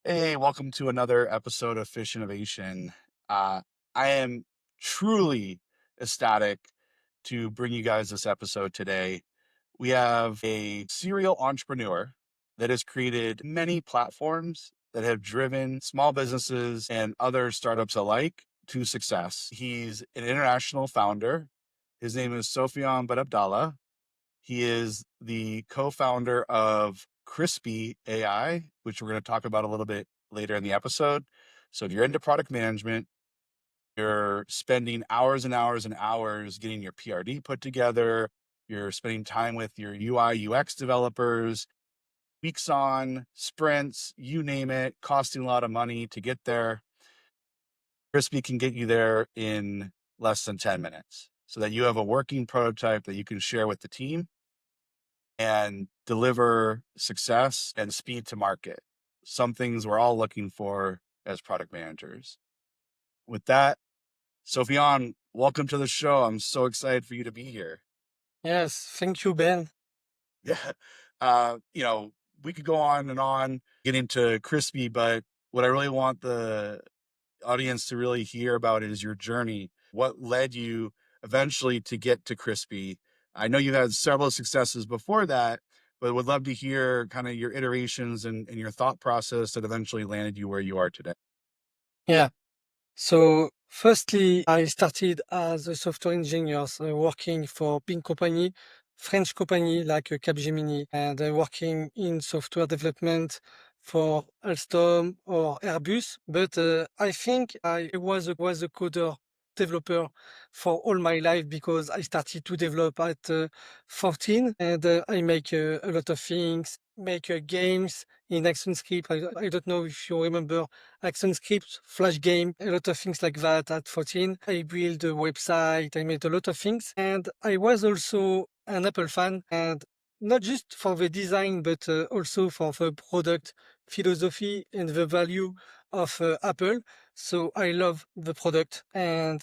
Hey, welcome to another episode of Fish Innovation. I am truly ecstatic to bring you guys this episode today. We have a serial entrepreneur that has created many platforms that have driven small businesses and other startups alike to success. He's an international founder. His name is Sofiane Benabdallah. He is the co-founder of Krisspy AI, which we're going to talk about a little bit later in the episode. So if you're into product management, you're spending hours and hours and hours getting your PRD put together, you're spending time with your UI UX developers, weeks on sprints, you name it, costing a lot of money to get there. Crispy can get you there in less than 10 minutes so that you have a working prototype that you can share with the team and deliver success and speed to market. Some things we're all looking for as product managers. With that, Sofiane, welcome to the show. I'm so excited for you to be here. Yes, thank you, Ben. Yeah. Uh, you know, we could go on get into Crispy, but what I really want the audience to really hear about is your journey. What led you eventually to get to Crispy? I know you had several successes before that, but would love to hear kind of your iterations and your thought process that eventually landed you where you are today. Yeah. So, firstly, I started as a software engineer, so working for big company, French company like Capgemini, and working in software development for Alstom or Airbus. But I think I was a coder developer for all my life because I started to develop at 14, and I make a lot of things, make games in ActionScript. I don't know if you remember ActionScript, Flash game, a lot of things like that at 14. I built a website, I made a lot of things. And I was also an Apple fan, and not just for the design, but also for the product philosophy and the value of Apple. So I love the product, and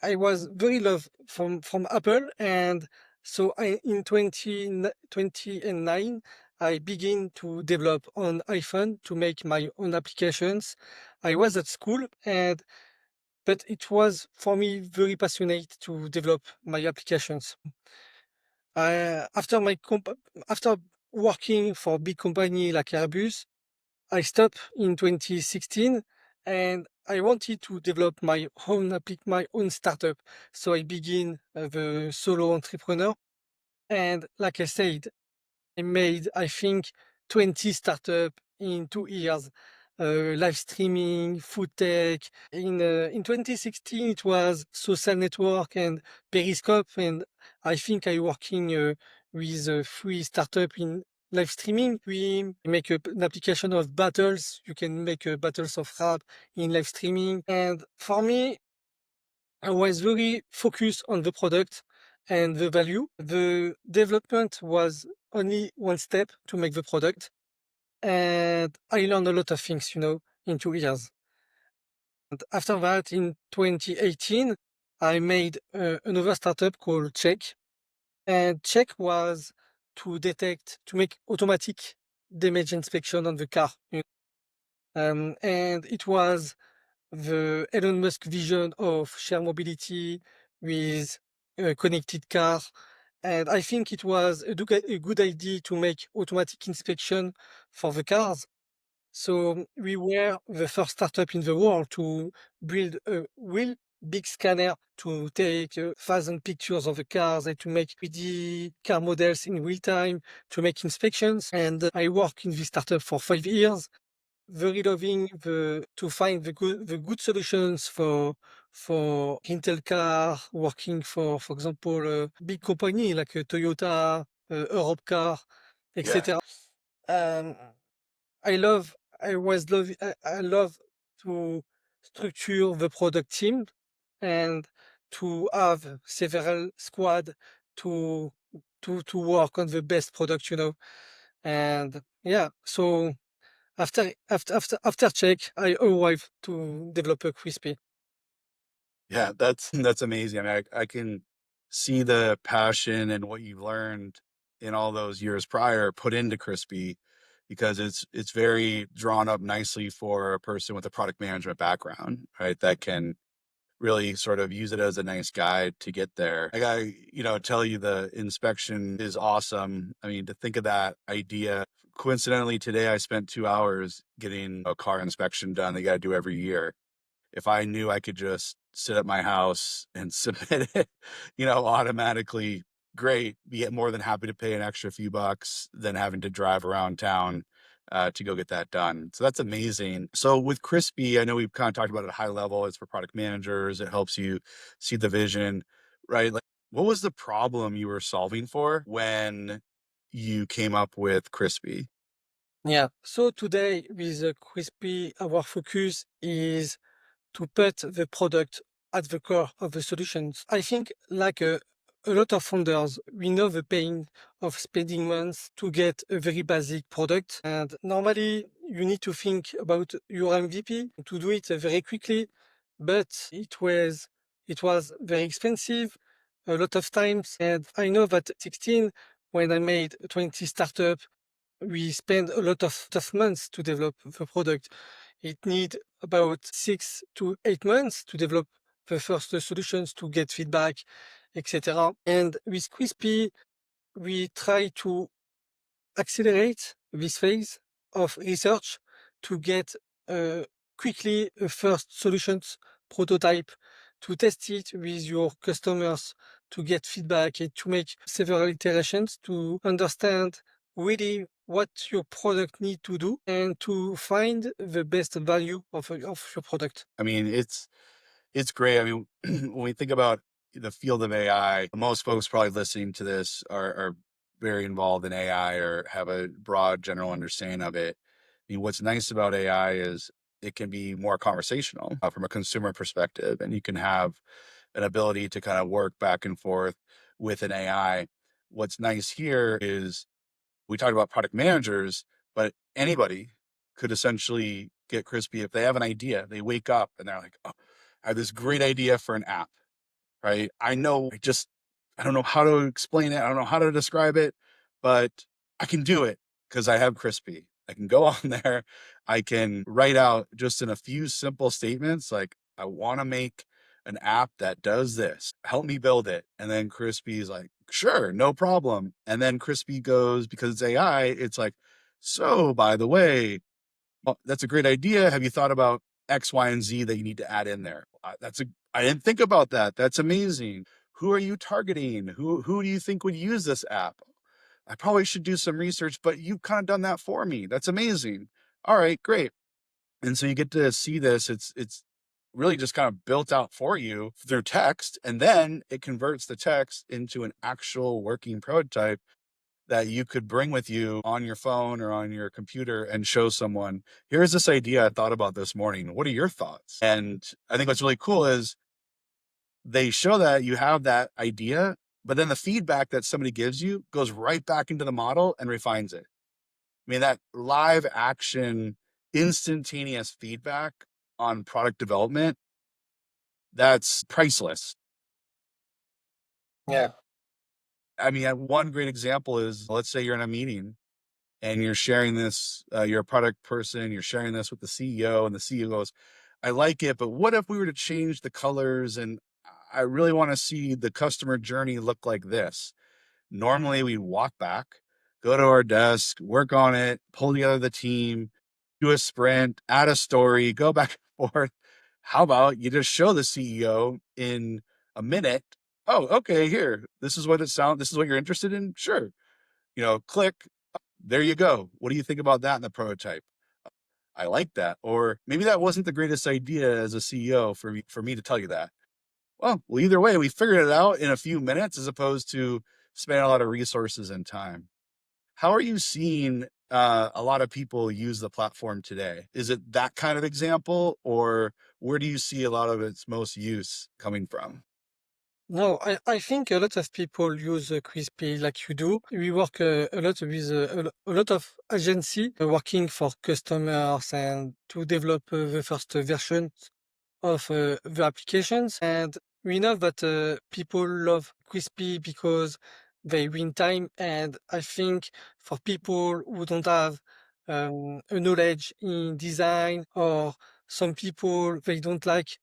I was very loved from Apple. And so in 2009, I began to develop on iPhone to make my own applications. I was at school, but it was for me very passionate to develop my applications. After after working for a big company like Airbus, I stopped in 2016, and I wanted to develop my own startup. So I began the solo entrepreneur. And like I said, I made, I think, 20 startup in 2 years. Live streaming, food tech. In 2016, it was social network and Periscope, and I think I working with a free startup in live streaming. We make an application of battles. You can make battles of rap in live streaming. And for me, I was very focused on the product and the value. The development was only one step to make the product. And I learned a lot of things, in 2 years. And after that, in 2018, I made another startup called Check. And Check was to make automatic damage inspection on the car. And it was the Elon Musk vision of shared mobility with a connected car. And I think it was a good idea to make automatic inspection for the cars. So we were the first startup in the world to build a real big scanner to take 1,000 pictures of the cars and to make 3D car models in real time to make inspections. And I worked in this startup for 5 years, very loving to find the good solutions for rental car, working for example, a big company like Toyota, Europe Car, Yeah. etc. Um, I love I love to structure the product team and to have several squad to to work on the best product, And yeah, so after check, I arrived to develop a Crispy. Yeah, that's amazing. I mean, I can see the passion and what you learned in all those years prior put into Crispy. because it's very drawn up nicely for a person with a product management background, right? That can really sort of use it as a nice guide to get there. I gotta, tell you the inspection is awesome. I mean, to think of that idea. Coincidentally, today I spent 2 hours getting a car inspection done. They got to do every year. If I knew I could just sit at my house and submit it, automatically, great. Be more than happy to pay an extra few bucks than having to drive around town to go get that done. So that's amazing. So with Crispy, I know we've kind of talked about it at a high level. It's for product managers. It helps you see the vision, right? Like, what was the problem you were solving for when you came up with Crispy? Yeah. So today with Crispy, our focus is to put the product at the core of the solutions. I think like a lot of founders, we know the pain of spending months to get a very basic product. And normally you need to think about your MVP to do it very quickly, but it was very expensive a lot of times. And I know that 16, when I made 20 startup, we spend a lot of months to develop the product. It need about 6 to 8 months to develop the first solutions to get feedback, etc. And with Crispy, we try to accelerate this phase of research to get uh, quickly a first solutions prototype to test it with your customers to get feedback and to make several iterations to understand really what your product need to do and to find the best value of your product. I mean, it's great. I mean, when we think about the field of AI, most folks probably listening to this are very involved in AI or have a broad general understanding of it. I mean, what's nice about AI is it can be more conversational from a consumer perspective, and you can have an ability to kind of work back and forth with an AI. What's nice here is we talked about product managers, but anybody could essentially get Crispy if they have an idea. They wake up and they're like, oh, I have this great idea for an app, right? I don't know how to explain it. I don't know how to describe it, but I can do it because I have Crispy. I can go on there. I can write out just in a few simple statements, like, I want to make an app that does this. Help me build it. And then Crispy's like, sure, no problem. And then Crispy goes, because it's AI, it's like, so by the way, well, that's a great idea. Have you thought about X, Y, and Z that you need to add in there? I didn't think about that. That's amazing. Who are you targeting? Who do you think would use this app? I probably should do some research, but you've kind of done that for me. That's amazing. All right, great. And so you get to see this. It's really just kind of built out for you through text, and then it converts the text into an actual working prototype that you could bring with you on your phone or on your computer and show someone, here's this idea I thought about this morning. What are your thoughts? And I think what's really cool is they show that you have that idea, but then the feedback that somebody gives you goes right back into the model and refines it. I mean, that live action, instantaneous feedback on product development, that's priceless. Yeah. I mean, one great example is, let's say you're in a meeting and you're sharing this, you're a product person, you're sharing this with the CEO, and the CEO goes, I like it, but what if we were to change the colors and I really want to see the customer journey look like this? Normally we walk back, go to our desk, work on it, pull together the team, do a sprint, add a story, go back and forth. How about you just show the CEO in a minute? Oh, okay, here, this is what you're interested in? Sure. Click, there you go. What do you think about that in the prototype? I like that. Or maybe that wasn't the greatest idea as a CEO for me to tell you that. Well, either way, we figured it out in a few minutes as opposed to spending a lot of resources and time. How are you seeing a lot of people use the platform today? Is it that kind of example, or where do you see a lot of its most use coming from? No, I think a lot of people use Crispy like you do. We work a lot with a lot of agency working for customers and to develop the first version of the applications. And we know that people love Crispy because they win time. And I think for people who don't have a knowledge in design, or some people they don't like,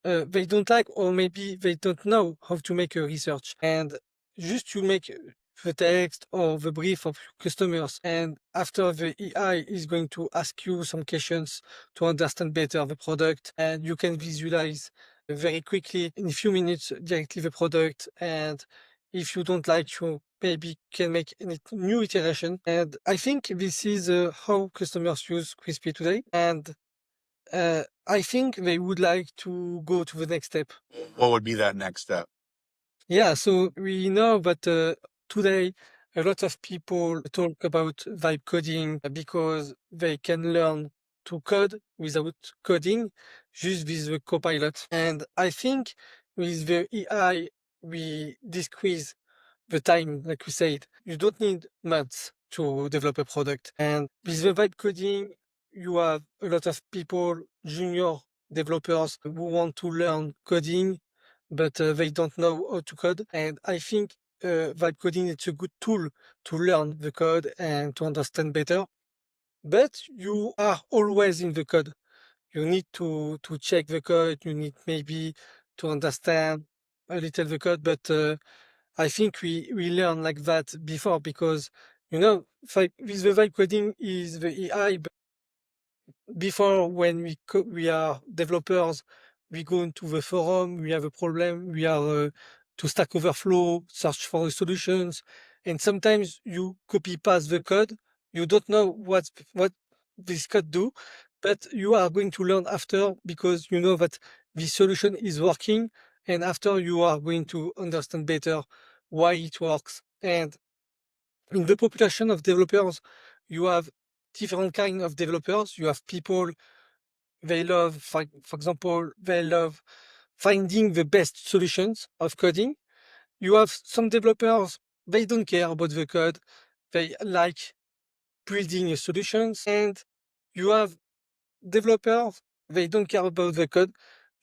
or maybe they don't know how to make a research, and just to make the text or the brief of customers. And after, the AI is going to ask you some questions to understand better the product, and you can visualize very quickly in a few minutes directly the product. And if you don't like, you maybe can make a new iteration. And I think this is how customers use Crispy today. And I think they would like to go to the next step. What would be that next step? Yeah, so we know that today a lot of people talk about vibe coding because they can learn to code without coding, just with the copilot. And I think with the AI, we decrease the time, like we said. You don't need months to develop a product. And with the vibe coding, you have a lot of people, junior developers, who want to learn coding, but they don't know how to code. And I think vibe coding is a good tool to learn the code and to understand better. But you are always in the code. You need to check the code. You need maybe to understand a little the code, but I think we learn like that before, because with the vibe coding is the AI. But before, when we are developers, we go into the forum, we have a problem, we are to Stack Overflow, search for the solutions, and sometimes you copy paste the code. You don't know what this code do, but you are going to learn after, because you know that the solution is working, and after you are going to understand better why it works. And in the population of developers, you have different kind of developers. You have people, they love, for example, they love finding the best solutions of coding. You have some developers, they don't care about the code. They like building solutions. And you have developers, they don't care about the code,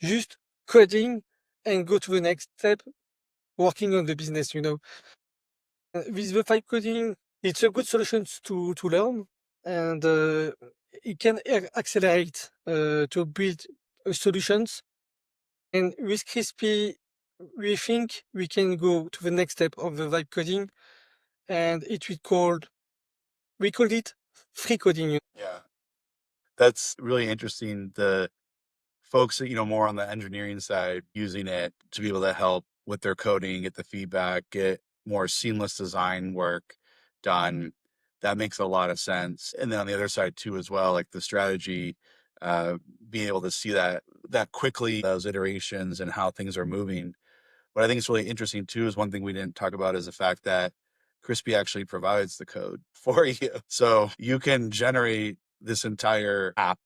just coding and go to the next step, working on the business. With the vibe coding, it's a good solution to learn, and it can accelerate to build solutions. And with Crispy, we think we can go to the next step of the vibe coding, and we called it free coding. Yeah. That's really interesting. The folks that, more on the engineering side using it to be able to help with their coding, get the feedback, get more seamless design work done. That makes a lot of sense. And then on the other side too, as well, like the strategy, uh, being able to see that quickly, those iterations and how things are moving. What I think is really interesting too is one thing we didn't talk about is the fact that Crispy actually provides the code for you. So you can generate this entire app,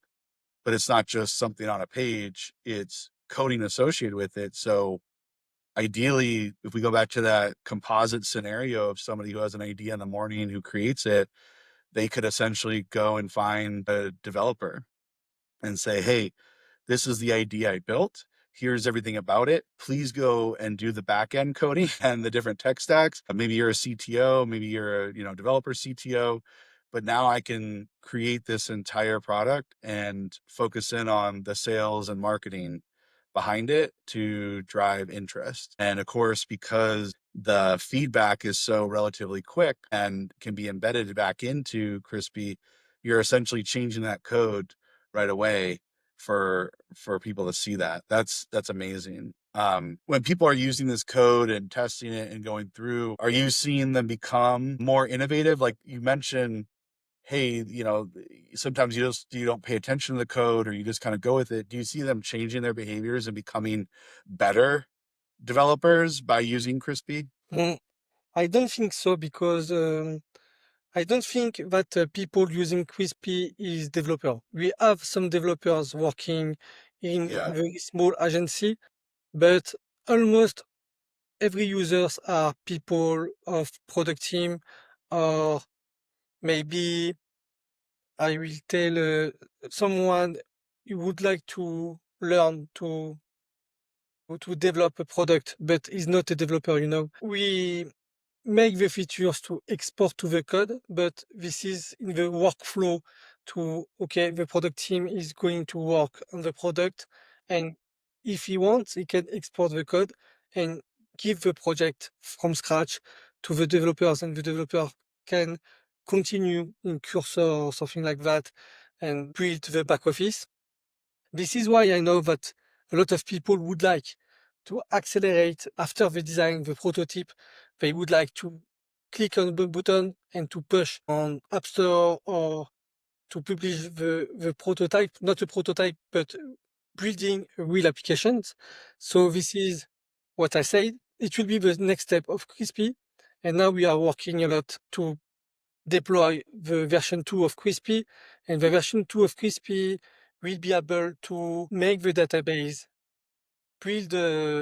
but it's not just something on a page, it's coding associated with it. So ideally, if we go back to that composite scenario of somebody who has an idea in the morning who creates it, they could essentially go and find a developer and say, hey, this is the idea I built. Here's everything about it. Please go and do the back end coding and the different tech stacks. Maybe you're a CTO, maybe you're a developer CTO, but now I can create this entire product and focus in on the sales and marketing behind it to drive interest. And of course, because the feedback is so relatively quick and can be embedded back into Crispy, you're essentially changing that code right away for people to see that. That's amazing. When people are using this code and testing it and going through, are you seeing them become more innovative? Like you mentioned, hey, sometimes you don't pay attention to the code or you just kind of go with it. Do you see them changing their behaviors and becoming better developers by using Crispy? Mm, I don't think so, because I don't think that people using Crispy is developer. We have some developers working in Yeah. very small agency, but almost every users are people of product team, or maybe I will tell someone you would like to learn to develop a product, but is not a developer. We make the features to export to the code, but this is in the workflow to, okay, the product team is going to work on the product, and if he wants, he can export the code and give the project from scratch to the developers, and the developer can continue in Cursor or something like that and build the back office. This is why I know that a lot of people would like to accelerate after they design the prototype. They would like to click on the button and to push on App Store or to publish the prototype, not a prototype, but building real applications. So this is what I said. It will be the next step of Crispy. And now we are working a lot to deploy the version 2 of Crispy, and the version 2 of Crispy will be able to make the database, build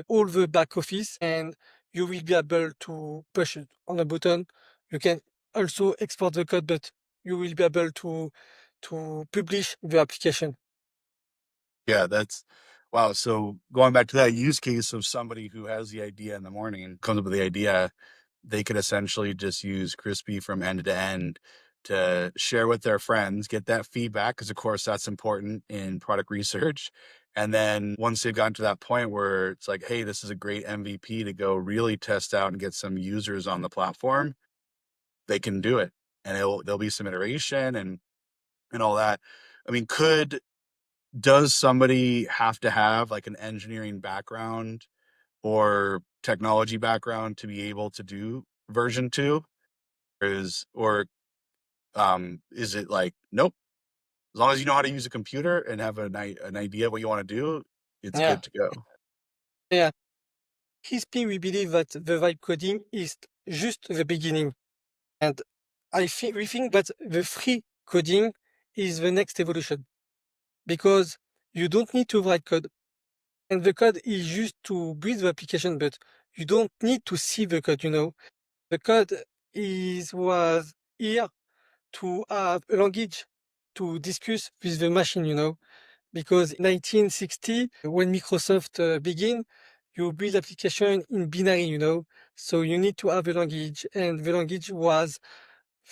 all the back office, and you will be able to push it on a button. You can also export the code, but you will be able to publish the application. Yeah, that's wow. So going back to that use case of somebody who has the idea in the morning and comes up with the idea, they could essentially just use Crispy from end to end to share with their friends, get that feedback, because of course that's important in product research. And then once they've gotten to that point where it's like, hey, this is a great MVP to go really test out and get some users on the platform, they can do it. And there'll be some iteration and all that. I mean, does somebody have to have like an engineering background or technology background to be able to do version 2? Is it like, nope, as long as you know how to use a computer and have an idea of what you wanna do, it's Yeah, good to go. yeah. Crispy, we believe that the vibe coding is just the beginning. And we think that the free coding is the next evolution, because you don't need to write code. And the code is used to build the application, but you don't need to see the code. The code was here to have a language to discuss with the machine. Because in 1960, when Microsoft began, you build application in binary. So you need to have a language, and the language was,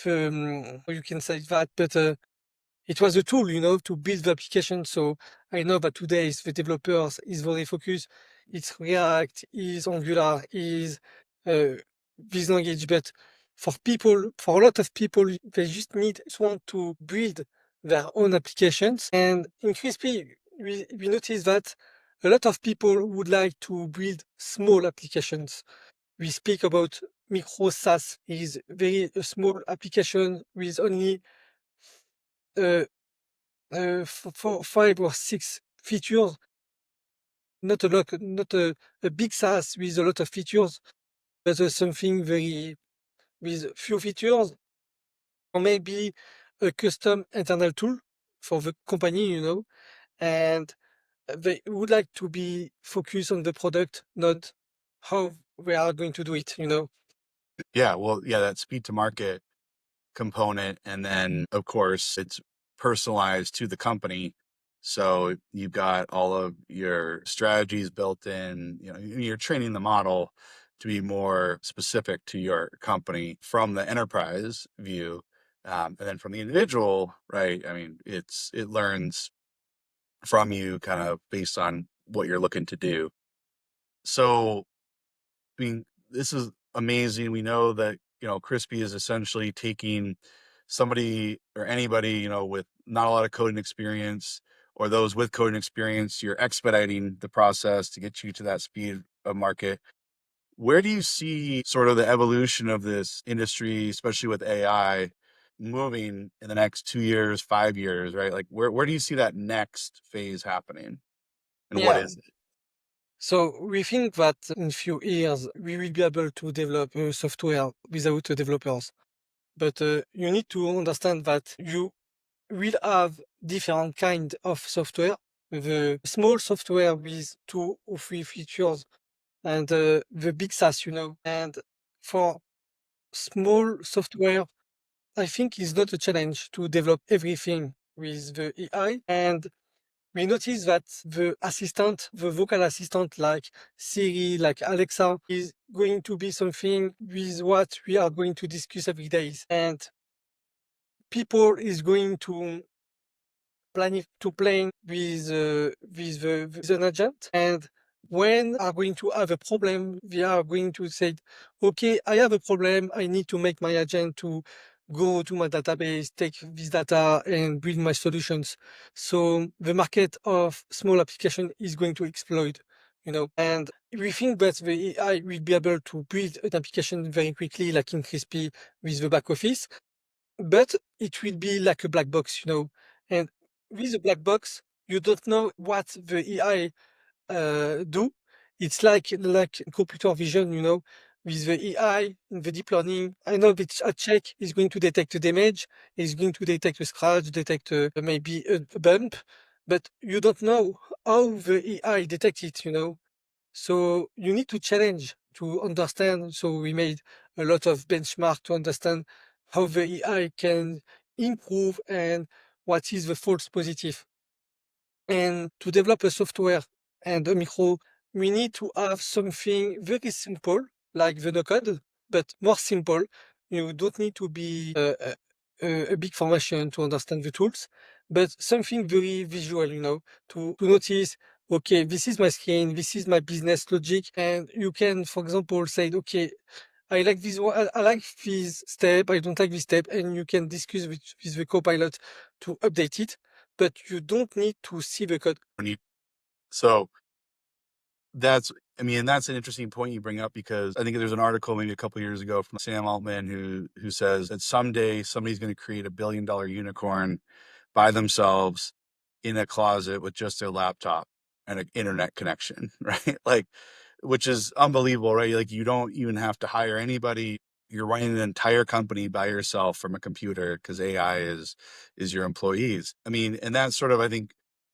you can say that, but it was a tool, to build the application. So I know that today the developers is very focused. It's React, is Angular, is uh, this language. But for a lot of people, they just want to build their own applications. And in Crispy, we noticed that a lot of people would like to build small applications. We speak about micro SaaS, is very a small application with only uh, 5 or 6 features, not a lot, not a big SaaS with a lot of features, but something very with few features, or maybe a custom internal tool for the company, and they would like to be focused on the product, not how we are going to do it. Yeah, well, yeah, that speed to market component, and then, of course, it's personalized to the company. So you've got all of your strategies built in, you're training the model to be more specific to your company from the enterprise view. And then from the individual, right? I mean, it learns from you kind of based on what you're looking to do. So, I mean, this is amazing. We know that, Crispy is essentially taking somebody or anybody, with not a lot of coding experience or those with coding experience, you're expediting the process to get you to that speed of market. Where do you see sort of the evolution of this industry, especially with AI, moving in the next 2 years, 5 years, right? Like where do you see that next phase happening? And what Yeah. is it? So we think that in few years, we will be able to develop software without developers. But you need to understand that you will have different kind of software. The small software with 2 or 3 features, and the big SaaS. And for small software, I think it's not a challenge to develop everything with the AI. And we notice that the vocal assistant like Siri, like Alexa, is going to be something with what we are going to discuss every day. And people is going to playing with an agent, and when are going to have a problem, we are going to say, okay, I have a problem, I need to make my agent to go to my database, take this data and build my solutions. So the market of small application is going to explode, and we think that the AI will be able to build an application very quickly, like in Crispy with the back office, but it will be like a black box, and with a black box, you don't know what the AI do. It's like computer vision, with the AI in the deep learning. I know that a check is going to detect a damage, is going to detect a scratch, detect maybe a bump, but you don't know how the AI detects it, so you need to challenge to understand. So we made a lot of benchmark to understand how the AI can improve and what is the false positive. And to develop a software and a micro, we need to have something very simple, like the no code, but more simple. You don't need to be a big formation to understand the tools, but something very visual, to notice, okay, this is my screen, this is my business logic. And you can, for example, say, okay, I like this one, I like this step, I don't like this step, and you can discuss with the copilot to update it, but you don't need to see the code. When you, so that's, I mean, and that's an interesting point you bring up, because I think there's an article maybe a couple of years ago from Sam Altman who says that someday somebody's going to create $1 billion unicorn by themselves in a closet with just their laptop and an internet connection, right? Like, which is unbelievable, right? Like, you don't even have to hire anybody. You're running an entire company by yourself from a computer, because AI is your employees. I mean, and that's sort of, I think,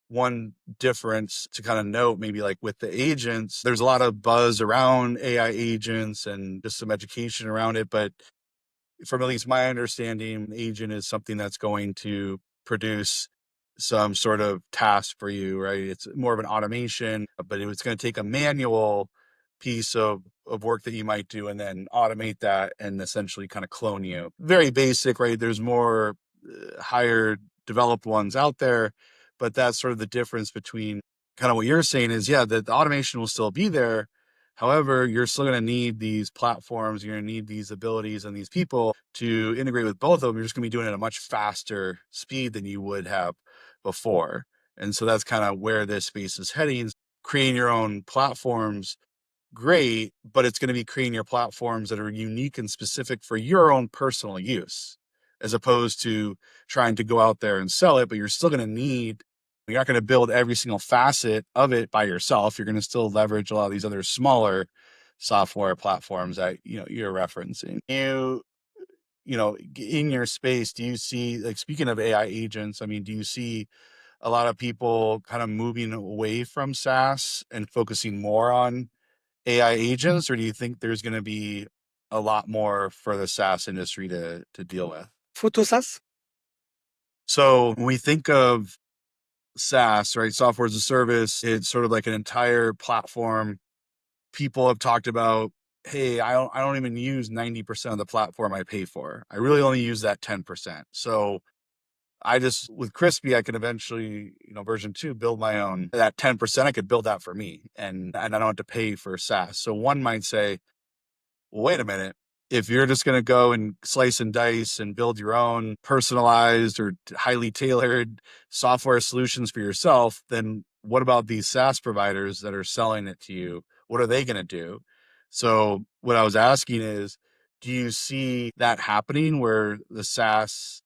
one difference to kind of note, maybe like with the agents, there's a lot of buzz around AI agents and just some education around it. But from at least my understanding, an agent is something that's going to produce some sort of task for you, right? It's more of an automation, but it's going to take a manual piece of work that you might do and then automate that and essentially kind of clone you. Very basic, right? There's more higher developed ones out there, but that's sort of the difference between kind of what you're saying is, yeah, the automation will still be there. However, you're still going to need these platforms, you're going to need these abilities and these people to integrate with both of them. You're just going to be doing it at a much faster speed than you would have before. And so that's kind of where this space is heading. Creating your own platforms, great, but it's going to be creating your platforms that are unique and specific for your own personal use, as opposed to trying to go out there and sell it. But you're still going to need, you're not going to build every single facet of it by yourself. You're going to still leverage a lot of these other smaller software platforms that you're referencing. In your space, do you see, like, speaking of AI agents, I mean, do you see a lot of people kind of moving away from SaaS and focusing more on AI agents, or do you think there's going to be a lot more for the SaaS industry to deal with? Photosas? So when we think of SaaS, right, software as a service, it's sort of like an entire platform. People have talked about, hey, I don't even use 90% of the platform I pay for. I really only use that 10%. So I just, with Krisspy, I could eventually, version 2, build my own. That 10%, I could build that for me, and I don't have to pay for SaaS. So one might say, well, wait a minute. If you're just going to go and slice and dice and build your own personalized or highly tailored software solutions for yourself, then what about these SaaS providers that are selling it to you? What are they going to do? So what I was asking is, do you see that happening where the SaaS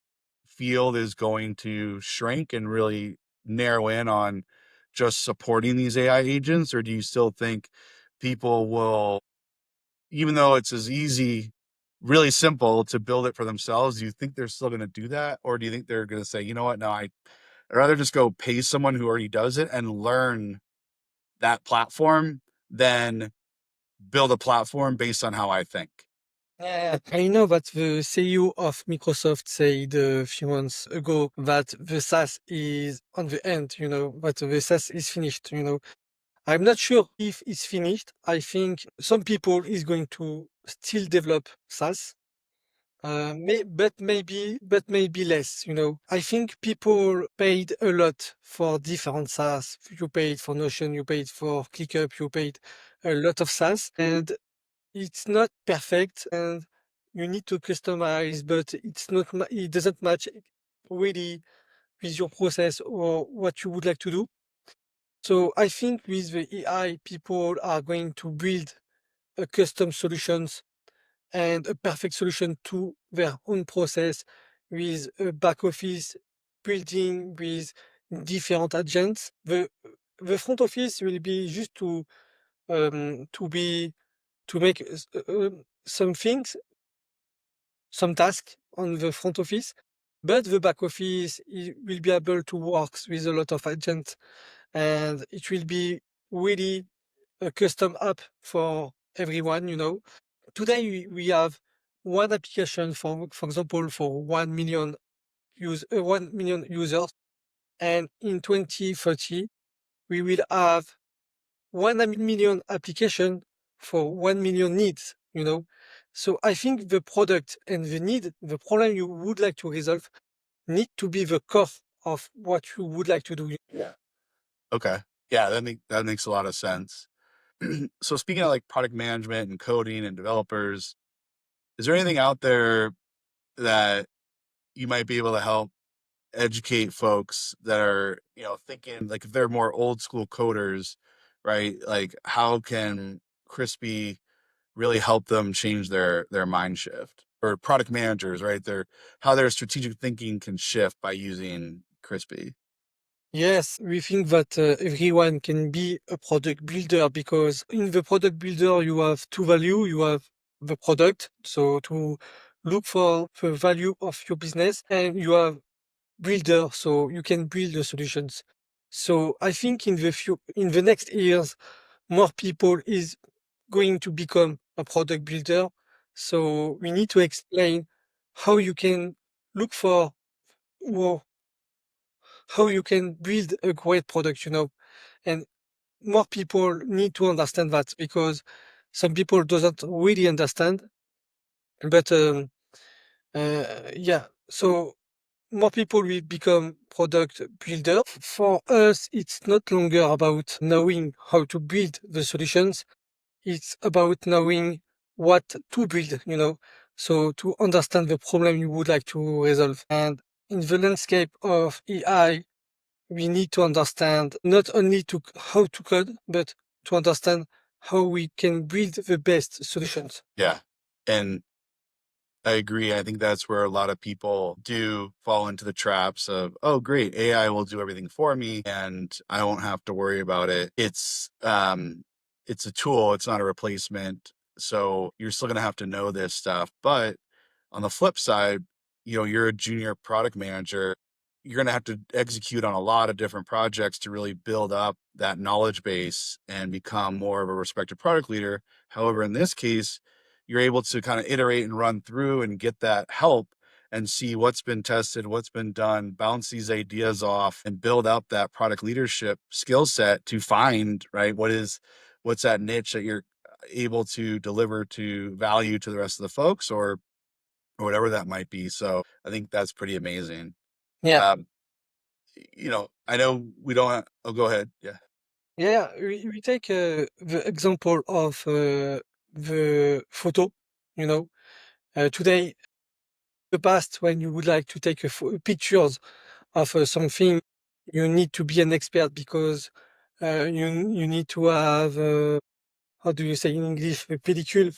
field is going to shrink and really narrow in on just supporting these AI agents? Or do you still think people will, even though it's as easy, really simple to build it for themselves, do you think they're still going to do that? Or do you think they're going to say, you know what, no, I'd rather just go pay someone who already does it and learn that platform than build a platform based on how I think? Yeah, I know that the CEO of Microsoft said a few months ago that the SaaS is on the end, that the SaaS is finished. I'm not sure if it's finished. I think some people is going to still develop SaaS, but maybe less. I think people paid a lot for different SaaS. You paid for Notion, you paid for ClickUp, you paid a lot of SaaS, and it's not perfect, and you need to customize, but it doesn't match really with your process or what you would like to do. So I think with the AI, people are going to build a custom solutions and a perfect solution to their own process with a back office building with different agents. The front office will be just to make some things, some tasks on the front office, but the back office will be able to work with a lot of agents, and it will be really a custom app for everyone. Today we have one application for example, for 1 million users, and in 2030 we will have 1 million application for 1 million needs. So I think the product and the need, the problem you would like to resolve, need to be the core of what you would like to do. Yeah. Okay. Yeah, that makes a lot of sense. So speaking of like product management and coding and developers, is there anything out there that you might be able to help educate folks that are, thinking like if they're more old school coders, right? Like how can Crispy really help them change their mind shift? Or product managers, right? How their strategic thinking can shift by using Crispy. Yes, we think that everyone can be a product builder, because in the product builder you have two value. You have the product, so to look for the value of your business, and you have builder, so you can build the solutions. So I think in the next years, more people is going to become a product builder. So we need to explain how you can look for, or how you can build a great product. And more people need to understand that, because some people doesn't really understand. But yeah, so more people will become product builder. For us, it's not longer about knowing how to build the solutions. It's about knowing what to build. So to understand the problem you would like to resolve. And in the landscape of AI, we need to understand not only how to code, but to understand how we can build the best solutions. Yeah. And I agree. I think that's where a lot of people do fall into the traps of, oh, great, AI will do everything for me and I won't have to worry about it. It's a tool, it's not a replacement. So you're still gonna have to know this stuff. But on the flip side, you're a junior product manager. You're going to have to execute on a lot of different projects to really build up that knowledge base and become more of a respected product leader. However, in this case, you're able to kind of iterate and run through and get that help and see what's been tested, what's been done, bounce these ideas off and build up that product leadership skill set to find, right, what's that niche that you're able to deliver to value to the rest of the folks, or whatever that might be. So I think that's pretty amazing. Yeah. Um, I know we don't. Oh, go ahead. Yeah, Yeah, we take the example of the photo. You know, Today, the past, when you would like to take pictures of something, you need to be an expert, because you need to have, how do you say in English, the pellicule.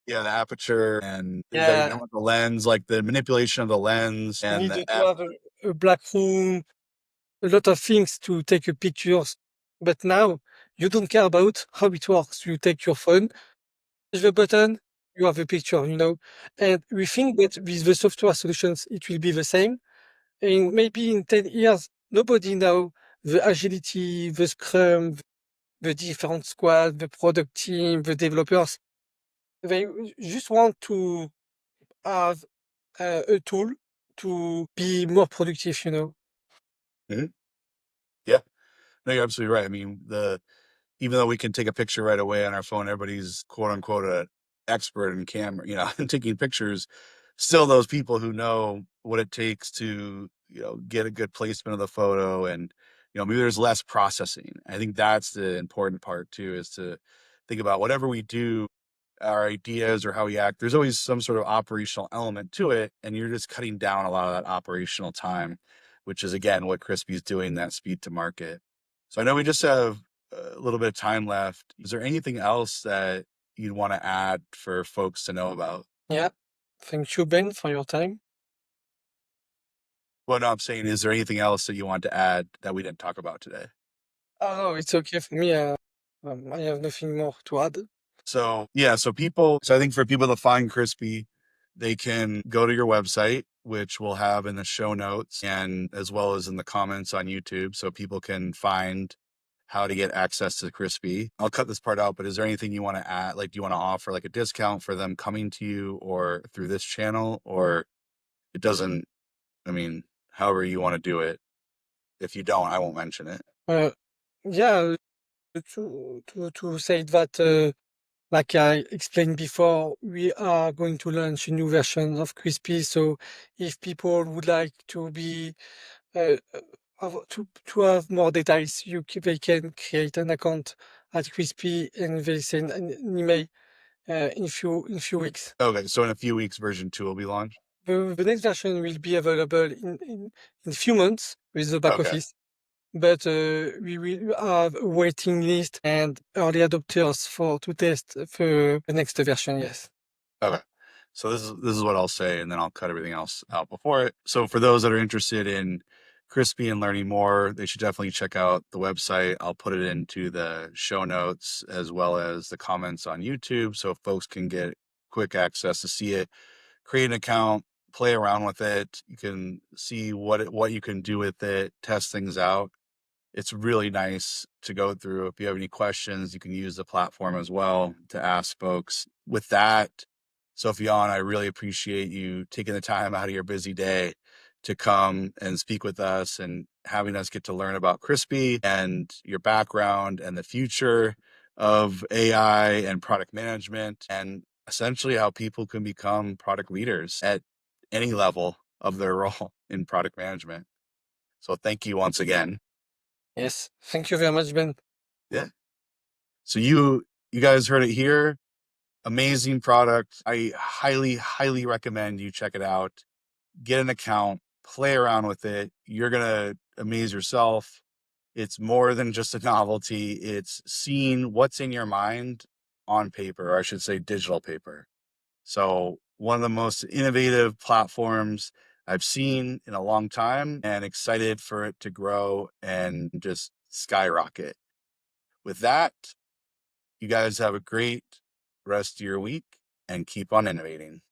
yeah. The aperture, and you got to Yeah, know the lens, like the manipulation of the lens you and need the to have a black room, a lot of things to take a pictures. But now you don't care about how it works. You take your phone, push the button, you have a picture. And we think that with the software solutions, it will be the same. And maybe in 10 years, nobody know the agility, the scrum, the different squad, the product team, the developers. They just want to have a tool to be more productive, you know? Mhm. Yeah. No, you're absolutely right. I mean, even though we can take a picture right away on our phone, everybody's quote unquote a expert in camera, in taking pictures. Still, those people who know what it takes to, get a good placement of the photo, and maybe there's less processing. I think that's the important part too, is to think about whatever we do, our ideas or how we act. There's always some sort of operational element to it, and you're just cutting down a lot of that operational time, which is again what Crispy is doing, that speed to market. So I know we just have a little bit of time left. Is there anything else that you'd want to add for folks to know about? Yeah. Thank you, Ben, for your time. Well, no, I'm saying, is there anything else that you want to add that we didn't talk about today? Oh, no, it's okay for me. I have nothing more to add. So, yeah, so I think for people to find Crispy, they can go to your website, which we'll have in the show notes and as well as in the comments on YouTube, so people can find how to get access to Crispy. I'll cut this part out, but is there anything you want to add? Like, do you want to offer like a discount for them coming to you or through this channel, or it doesn't, I mean, however you want to do it. If you don't, I won't mention it. Uh, yeah, to say that, like I explained before, we are going to launch a new version of Crispy. So if people would like to be uh, to have more details, they can create an account at Crispy and they send an email in few weeks. Okay, so in a few weeks, version 2 will be launched. The next version will be available in few months with the back Okay. office. But we will have a waiting list and early adopters for to test the next version, yes. Okay. So this is what I'll say, and then I'll cut everything else out before it. So for those that are interested in Crispy and learning more, they should definitely check out the website. I'll put it into the show notes as well as the comments on YouTube, so folks can get quick access to see it. Create an account, play around with it. You can see what you can do with it, test things out. It's really nice to go through. If you have any questions, you can use the platform as well to ask folks. With that, Sofiane, I really appreciate you taking the time out of your busy day to come and speak with us and having us get to learn about Crispy and your background and the future of AI and product management, and essentially how people can become product leaders at any level of their role in product management. So thank you once again. Yes. Thank you very much, Ben. Yeah. So you guys heard it here. Amazing product. I highly, highly recommend you check it out. Get an account, play around with it. You're gonna amaze yourself. It's more than just a novelty. It's seeing what's in your mind on paper, or I should say digital paper. So one of the most innovative platforms I've seen in a long time, and excited for it to grow and just skyrocket. With that, you guys have a great rest of your week and keep on innovating.